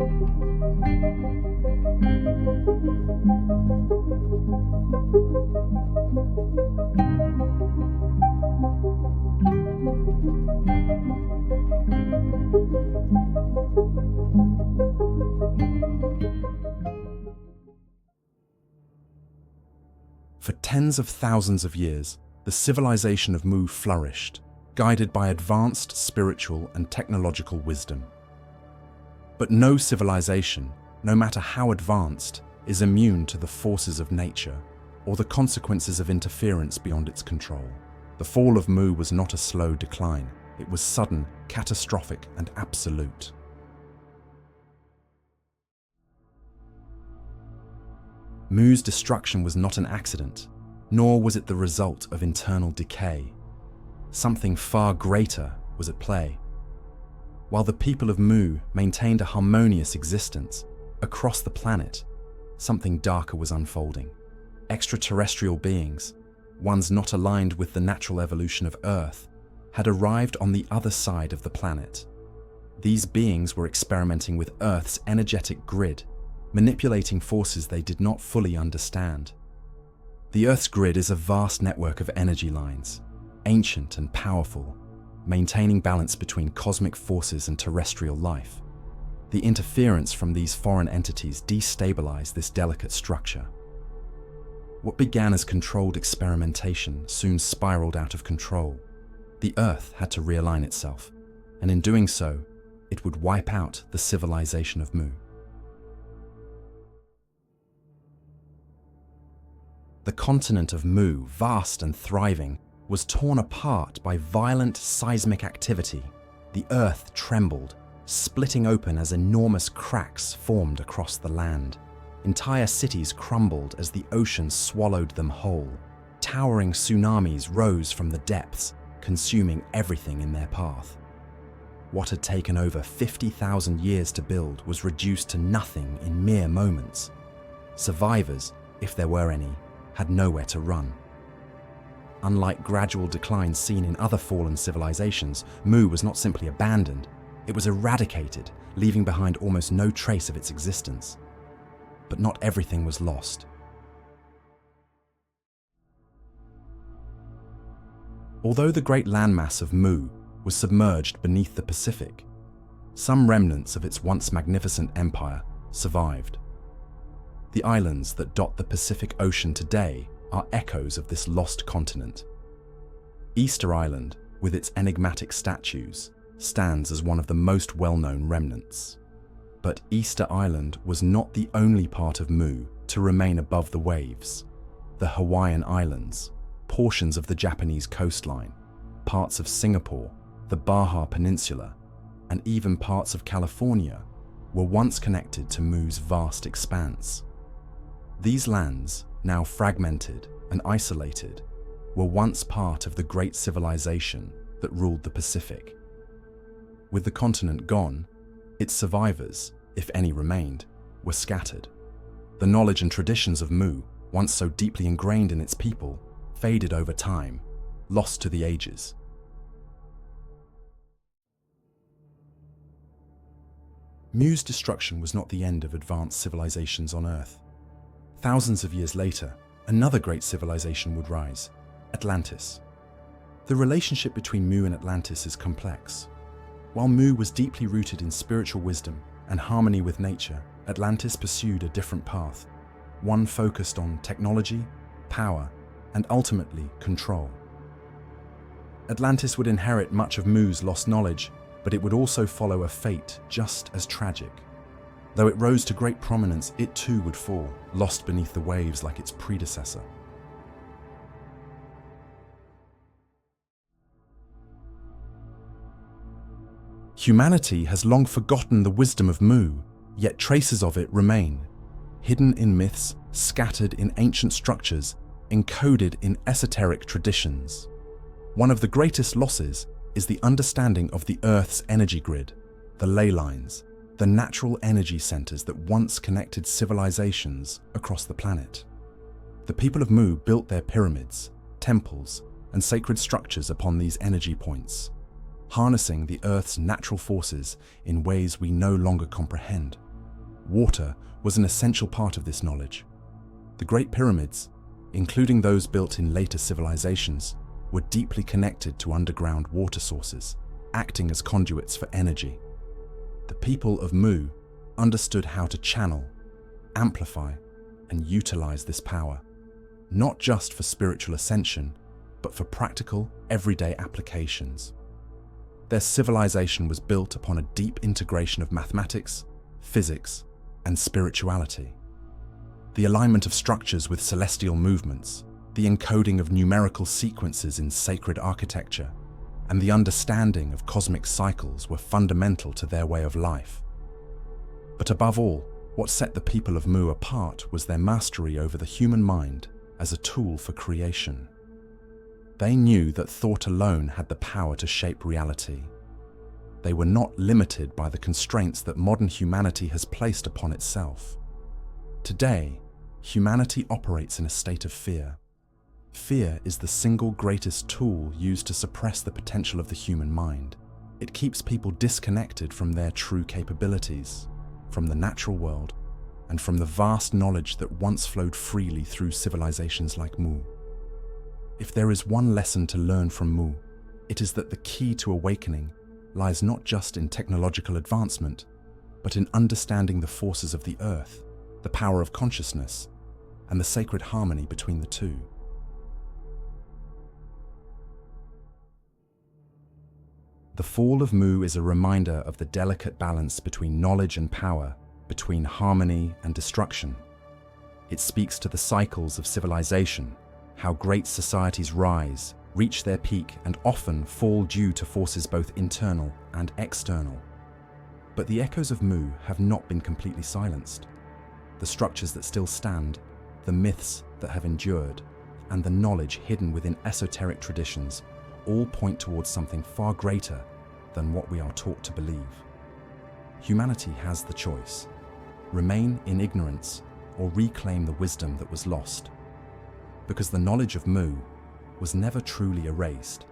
For tens of thousands of years, the civilization of Mu flourished, guided by advanced spiritual and technological wisdom. But no civilization, no matter how advanced, is immune to the forces of nature or the consequences of interference beyond its control. The fall of Mu was not a slow decline. It was sudden, catastrophic, and absolute. Mu's destruction was not an accident, nor was it the result of internal decay. Something far greater was at play. While the people of Mu maintained a harmonious existence across the planet, something darker was unfolding. Extraterrestrial beings, ones not aligned with the natural evolution of Earth, had arrived on the other side of the planet. These beings were experimenting with Earth's energetic grid, manipulating forces they did not fully understand. The Earth's grid is a vast network of energy lines, ancient and powerful, maintaining balance between cosmic forces and terrestrial life. The interference from these foreign entities destabilized this delicate structure. What began as controlled experimentation soon spiraled out of control. The Earth had to realign itself, and in doing so, it would wipe out the civilization of Mu. The continent of Mu, vast and thriving, was torn apart by violent seismic activity. The Earth trembled, splitting open as enormous cracks formed across the land. Entire cities crumbled as the ocean swallowed them whole. Towering tsunamis rose from the depths, consuming everything in their path. What had taken over 50,000 years to build was reduced to nothing in mere moments. Survivors, if there were any, had nowhere to run. Unlike gradual declines seen in other fallen civilizations, Mu was not simply abandoned, it was eradicated, leaving behind almost no trace of its existence. But not everything was lost. Although the great landmass of Mu was submerged beneath the Pacific, some remnants of its once magnificent empire survived. The islands that dot the Pacific Ocean today are echoes of this lost continent. Easter Island, with its enigmatic statues, stands as one of the most well-known remnants. But Easter Island was not the only part of Mu to remain above the waves. The Hawaiian Islands, portions of the Japanese coastline, parts of Singapore, the Baja Peninsula, and even parts of California were once connected to Mu's vast expanse. These lands, now fragmented and isolated, were once part of the great civilization that ruled the Pacific. With the continent gone, its survivors, if any remained, were scattered. The knowledge and traditions of Mu, once so deeply ingrained in its people, faded over time, lost to the ages. Mu's destruction was not the end of advanced civilizations on Earth. Thousands of years later, another great civilization would rise, Atlantis. The relationship between Mu and Atlantis is complex. While Mu was deeply rooted in spiritual wisdom and harmony with nature, Atlantis pursued a different path, one focused on technology, power, and ultimately control. Atlantis would inherit much of Mu's lost knowledge, but it would also follow a fate just as tragic. Though it rose to great prominence, it too would fall, lost beneath the waves like its predecessor. Humanity has long forgotten the wisdom of Mu, yet traces of it remain, hidden in myths, scattered in ancient structures, encoded in esoteric traditions. One of the greatest losses is the understanding of the Earth's energy grid, the ley lines, the natural energy centers that once connected civilizations across the planet. The people of Mu built their pyramids, temples, and sacred structures upon these energy points, harnessing the Earth's natural forces in ways we no longer comprehend. Water was an essential part of this knowledge. The Great Pyramids, including those built in later civilizations, were deeply connected to underground water sources, acting as conduits for energy. The people of Mu understood how to channel, amplify, and utilize this power, not just for spiritual ascension, but for practical, everyday applications. Their civilization was built upon a deep integration of mathematics, physics, and spirituality. The alignment of structures with celestial movements, the encoding of numerical sequences in sacred architecture, and the understanding of cosmic cycles were fundamental to their way of life. But above all, what set the people of Mu apart was their mastery over the human mind as a tool for creation. They knew that thought alone had the power to shape reality. They were not limited by the constraints that modern humanity has placed upon itself. Today, humanity operates in a state of fear. Fear is the single greatest tool used to suppress the potential of the human mind. It keeps people disconnected from their true capabilities, from the natural world, and from the vast knowledge that once flowed freely through civilizations like Mu. If there is one lesson to learn from Mu, it is that the key to awakening lies not just in technological advancement, but in understanding the forces of the earth, the power of consciousness, and the sacred harmony between the two. The fall of Mu is a reminder of the delicate balance between knowledge and power, between harmony and destruction. It speaks to the cycles of civilization, how great societies rise, reach their peak, and often fall due to forces both internal and external. But the echoes of Mu have not been completely silenced. The structures that still stand, the myths that have endured, and the knowledge hidden within esoteric traditions all point towards something far greater than what we are taught to believe. Humanity has the choice: remain in ignorance or reclaim the wisdom that was lost. Because the knowledge of Mu was never truly erased.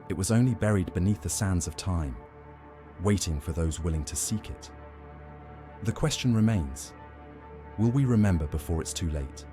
It was only buried beneath the sands of time, waiting for those willing to seek it. The question remains: will we remember before it's too late?